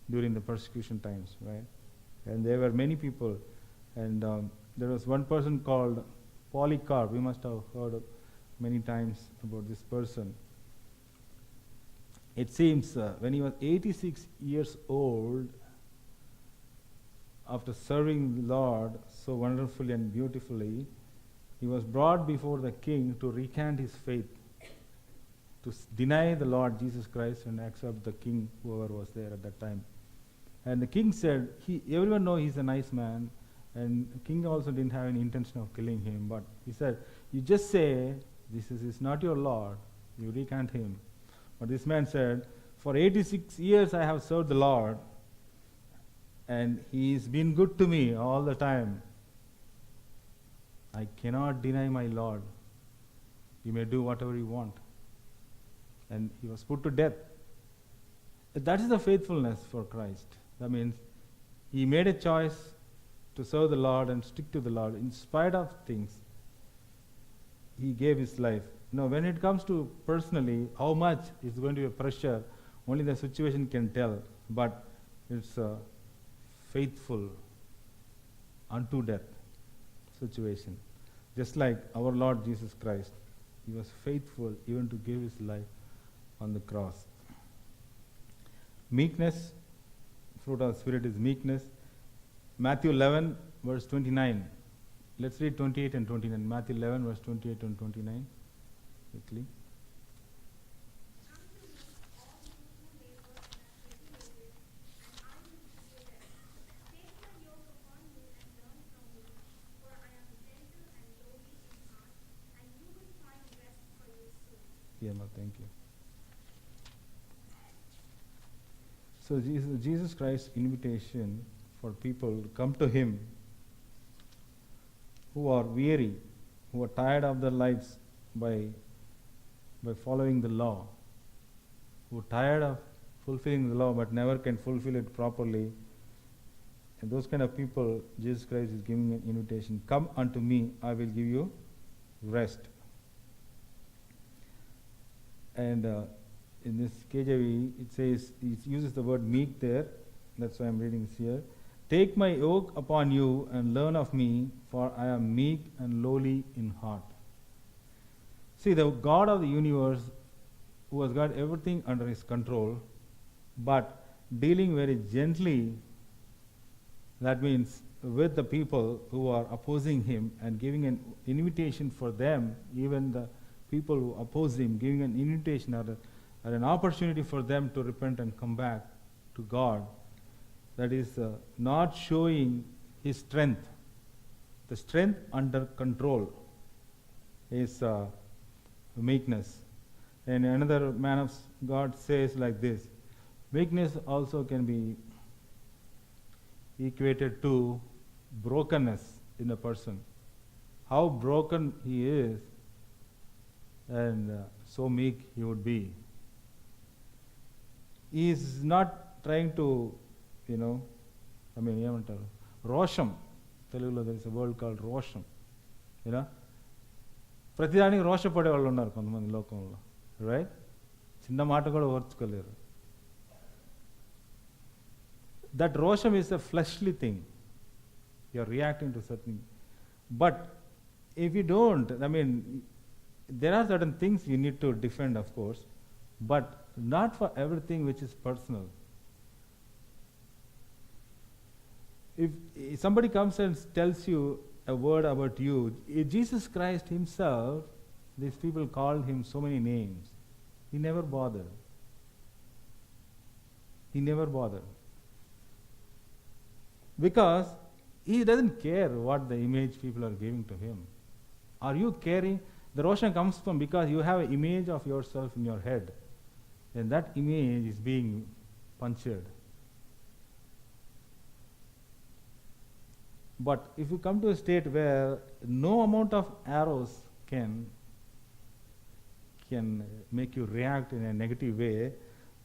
during the persecution times, right? And there were many people, and there was one person called Polycarp. We must have heard many times about this person. It seems when he was 86 years old, after serving the Lord so wonderfully and beautifully, he was brought before the king to recant his faith, to deny the Lord Jesus Christ and accept the king, whoever was there at that time. And the king said, everyone knows he's a nice man, and the king also didn't have any intention of killing him, but he said, you just say, this is not your Lord, you recant him. But this man said, for 86 years I have served the Lord, and He's been good to me all the time. I cannot deny my Lord. You may do whatever you want. And He was put to death. That is the faithfulness for Christ. That means He made a choice to serve the Lord and stick to the Lord. In spite of things, He gave His life. Now, when it comes to personally, how much is going to be a pressure, only the situation can tell. But it's a faithful unto death situation. Just like our Lord Jesus Christ, He was faithful even to give His life on the cross. Meekness, fruit of the Spirit is meekness. Matthew 11, verse 29. Let's read 28 and 29. Matthew 11, verse 28 and 29. Quickly. Come to me, all you who labor and are heavy laden, and I will give you rest. Take my yoke upon you and learn from me, for I am gentle and lowly in heart, and you will find rest for your souls. Yeah, ma, thank you. So Jesus Christ's invitation for people to come to Him who are weary, who are tired of their lives by following the law, who are tired of fulfilling the law but never can fulfill it properly. And those kind of people, Jesus Christ is giving an invitation. Come unto me, I will give you rest. And in this KJV, it says, it uses the word meek there. That's why I'm reading this here. Take my yoke upon you and learn of me, for I am meek and lowly in heart. See, the God of the universe, who has got everything under His control, but dealing very gently, that means with the people who are opposing Him and giving an invitation for them, even the people who oppose Him, giving an invitation or an opportunity for them to repent and come back to God. That is not showing His strength. The strength under control is meekness. And another man of God says like this, meekness also can be equated to brokenness in a person. How broken he is, and so meek he would be. He is not trying to, ఏమంటారు రోషం, తెలుగులో there is a word called రోషం. ప్రతిదానికి రోషపడే వాళ్ళు ఉన్నారు కొంతమంది లోకంలో, right? చిన్న మాట కూడా ఓర్చుకోలేరు. That rosham is a fleshly thing. You are reacting to something. But if you don't, there are certain things you need to defend, of course, but not for everything which is personal. If somebody comes and tells you a word about you, Jesus Christ Himself, these people called Him so many names. He never bothered. He never bothered. Because He doesn't care what the image people are giving to Him. Are you caring? The Roshan comes from because you have an image of yourself in your head, and that image is being punctured. But if you come to a state where no amount of arrows can make you react in a negative way,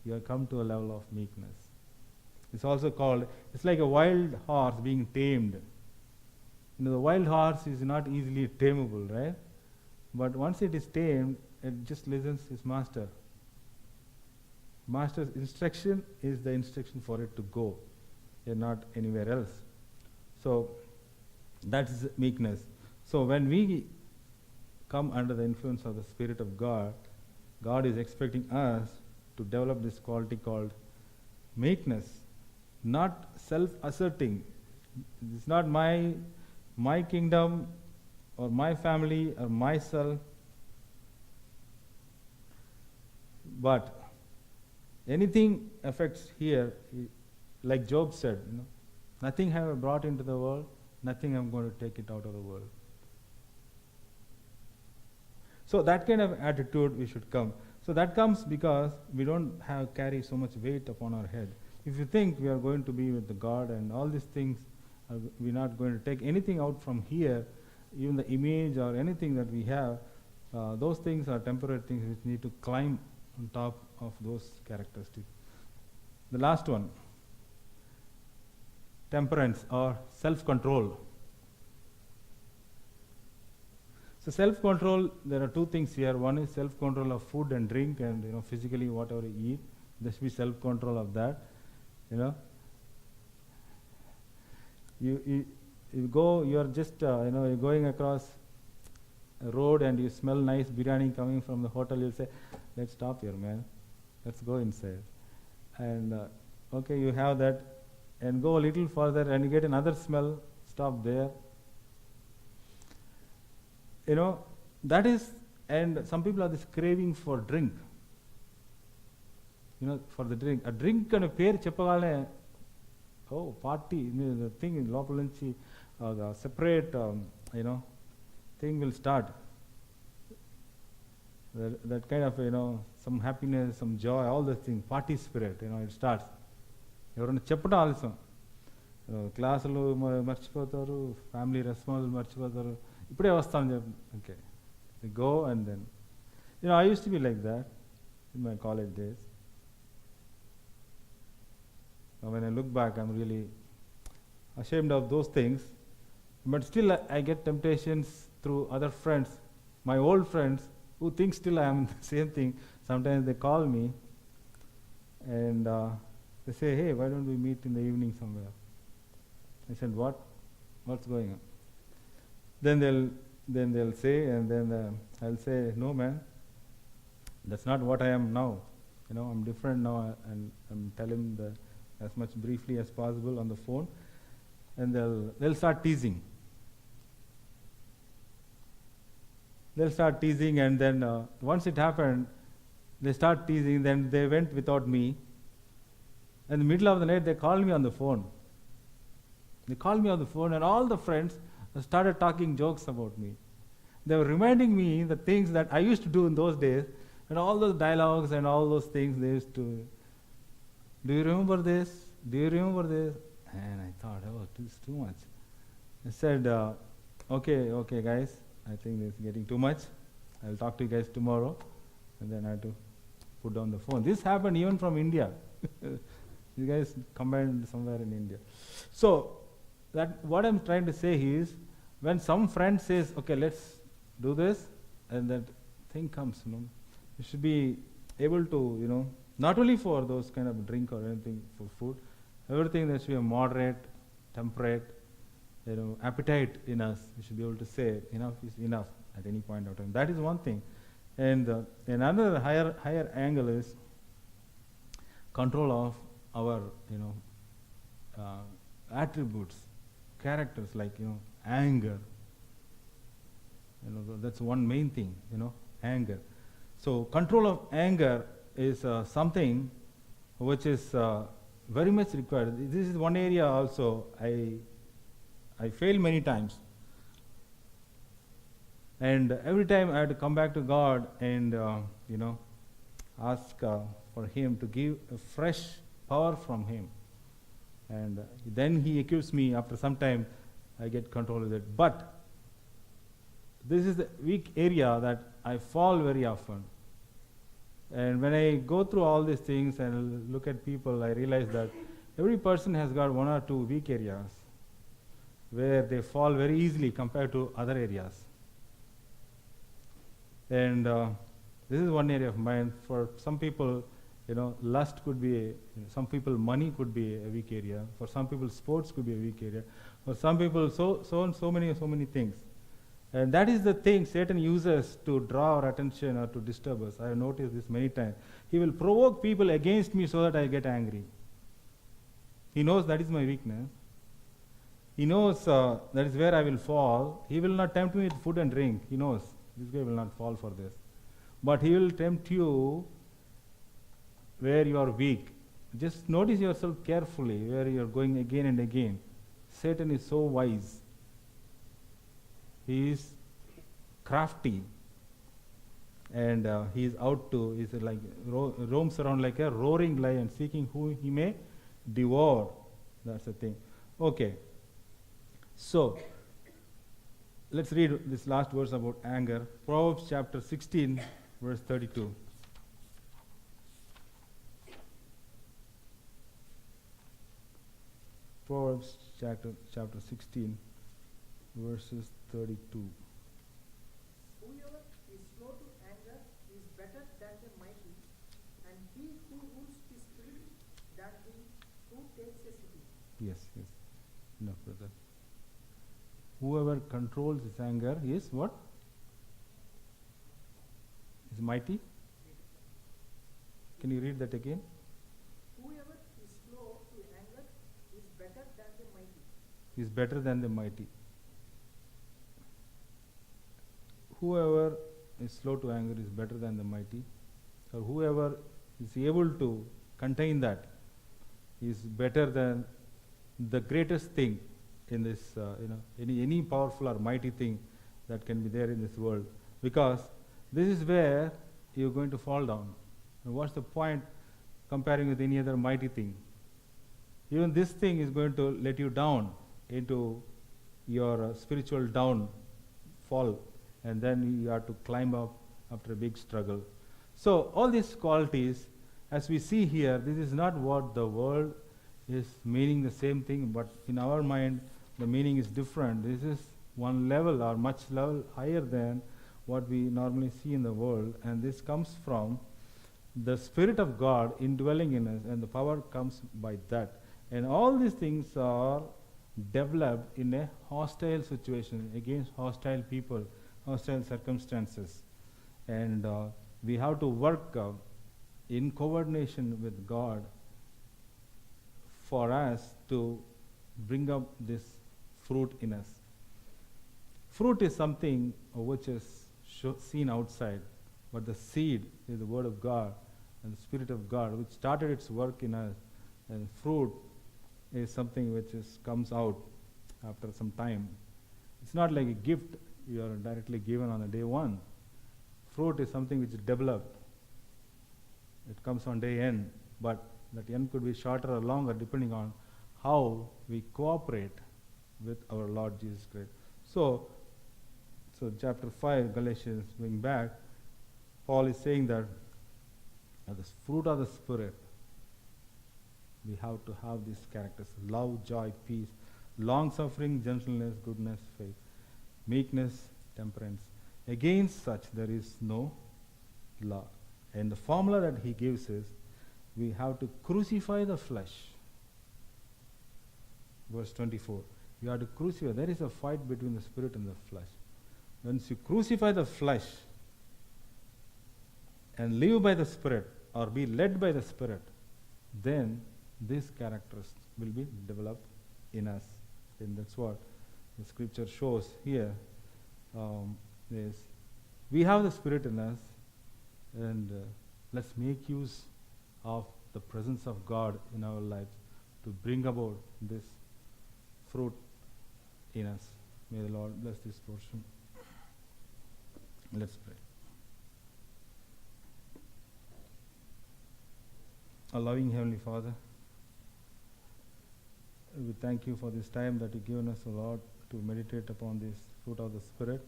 you have come to a level of meekness. It's also called, it's like a wild horse being tamed. The wild horse is not easily tameable, right? But once it is tamed, it just listens to its master. Master's instruction is the instruction for it to go, and not anywhere else. So that is meekness. So when we come under the influence of the Spirit of God, God is expecting us to develop this quality called meekness, not self-asserting. It's not my kingdom or my family or myself, but anything affects here, like Job said, nothing have I brought into the world, nothing I'm going to take it out of the world. So that kind of attitude we should come. So that comes because we don't carry so much weight upon our head. If you think we are going to be with the God and all these things, we're not going to take anything out from here, even the image or anything that we have, those things are temporary things which need to climb on top of those characteristics. The last one, temperance or self-control. So self-control, there are two things here. One is self-control of food and drink, and physically whatever you eat, there should be self-control of that. You go, you are just you're going across a road and you smell nice biryani coming from the hotel. You'll say, let's stop here, man. Let's go inside. And okay, you have that, and go a little further and you get another smell. Stop there. That is, and some people have this craving for drink. For the drink. A drink and a pair cheppagale, oh, party, the thing in lopalanchi, the separate, thing will start. That kind of, some happiness, some joy, all those things, party spirit, it starts. ఎవరైనా చెప్పడం ఆలస్యం, క్లాసులు మర్చిపోతారు, family responsible మర్చిపోతారు, ఇప్పుడే వస్తామని చెప్పి, okay, go and then. I used to be like that in my college days. When I look back, I'm really ashamed of those things, but still I get temptations through other friends, my old friends, who think still I am the same thing. Sometimes they call me and they say, hey, why don't we meet in the evening somewhere? I said, what's going on? Then they'll say, and then I'll say, no man, that's not what I am now. I'm different now, and I'm telling as much briefly as possible on the phone, and they'll start teasing. They'll start teasing, and then once it happened, they start teasing, then they went without me. In the middle of the night, they called me on the phone. They called me on the phone, and all the friends started talking jokes about me. They were reminding me the things that I used to do in those days, and all those dialogues and all those things they used to. Do you remember this? Do you remember this? And I thought, oh, this is too much. I said, okay, guys, I think this is getting too much. I'll talk to you guys tomorrow. And then I had to put down the phone. This happened even from India. You guys combined somewhere in India. So, that what I'm trying to say is, when some friend says, okay, let's do this, and that thing comes, you should be able to, not only for those kind of drink or anything, for food, everything there should be a moderate, temperate, appetite in us. We should be able to say enough is enough at any point of time. That is one thing. And another higher angle is control of our, attributes, characters like, anger. That's one main thing, anger. So control of anger is something which is very much required. This is one area also I fail many times. And every time I had to come back to God and, ask for Him to give a fresh power from Him. And then He equips me. After some time, I get control of it. But this is the weak area that I fall very often. And when I go through all these things and look at people, I realize that every person has got one or two weak areas where they fall very easily compared to other areas. And this is one area of mine. For some people, lust could be, some people money could be a weak area. For some people, sports could be a weak area. For some people, so many things. And that is the thing Satan uses to draw our attention or to disturb us. I have noticed this many times. He will provoke people against me so that I get angry. He knows that is my weakness. He knows that is where I will fall. He will not tempt me with food and drink. He knows this guy will not fall for this. But he will tempt you where you are weak. Just notice yourself carefully where you are going again and again. Satan is so wise. He is crafty, and he is out to, roams around like a roaring lion, seeking who he may devour. That's the thing. Okay. So, let's read this last verse about anger. Proverbs chapter 16, verse 32. Proverbs chapter 16, verses 32. Whoever is slow to anger is better than the mighty, and he who rules his spirit than he who takes a city. Yes, yes. No, brother. Whoever controls his anger is what? Is mighty? Can you read that again? Whoever is slow to anger is better than the mighty. Is better than the mighty. Whoever is slow to anger is better than the mighty. Or whoever is able to contain that is better than the greatest thing in this, any powerful or mighty thing that can be there in this world. Because this is where you're going to fall down. And what's the point comparing with any other mighty thing? Even this thing is going to let you down into your spiritual downfall, and then you have to climb up after a big struggle. So all these qualities, as we see here, this is not what the world is meaning the same thing, but in our mind the meaning is different. This is one level or much level higher than what we normally see in the world, and this comes from the Spirit of God indwelling in us, and the power comes by that. And all these things are developed in a hostile situation, against hostile people, hostile circumstances. And we have to work in coordination with God for us to bring up this fruit in us. Fruit is something which is seen outside, but the seed is the Word of God and the Spirit of God, which started its work in us. And fruit is something which comes out after some time. It's not like a gift you are directly given on the day one. Fruit is something which is developed. It comes on day n, but that n could be shorter or longer depending on how we cooperate with our Lord Jesus Christ. So chapter 5, Galatians, going back, Paul is saying that the fruit of the Spirit, we have to have these characters: love, joy, peace, long-suffering, gentleness, goodness, faith, meekness, temperance. Against such there is no law. And the formula that he gives is, we have to crucify the flesh. Verse 24. You have to crucify. There is a fight between the spirit and the flesh. Once you crucify the flesh and live by the Spirit, or be led by the Spirit, then these characters will be developed in us. And that's what the scripture shows here. Is we have the Spirit in us, and let's make use of the presence of God in our lives to bring about this fruit in us. May the Lord bless this portion. Let's pray. Our loving Heavenly Father, we thank you for this time that you've given us, O Lord, to meditate upon this fruit of the Spirit.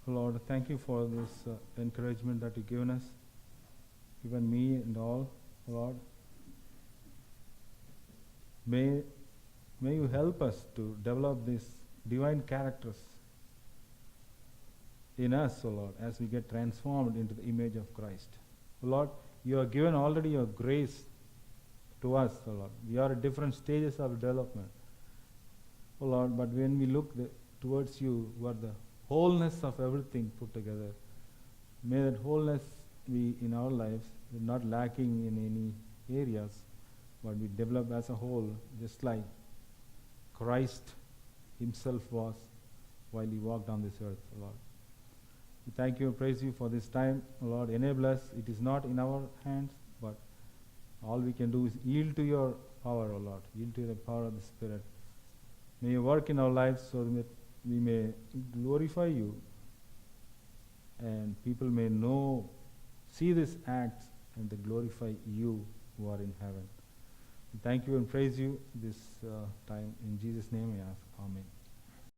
O Lord, thank you for this encouragement that you've given us, given me and all, O Lord. May you help us to develop these divine characters in us, O Lord, as we get transformed into the image of Christ. O Lord, you have given already your grace to us, O Lord. We are at different stages of development, O Lord, but when we look towards you, who are the wholeness of everything put together, may that wholeness be in our lives, not lacking in any areas, but we develop as a whole, just like Christ himself was while he walked on this earth, O Lord. We thank you and praise you for this time, O Lord. Enable us. It is not in our hands, but all we can do is yield to your power, O Lord. Yield to the power of the Spirit. May you work in our lives so that we may glorify you, and people may see these acts and they glorify you who are in heaven. Thank you and praise you this time. In Jesus' name I ask. Amen.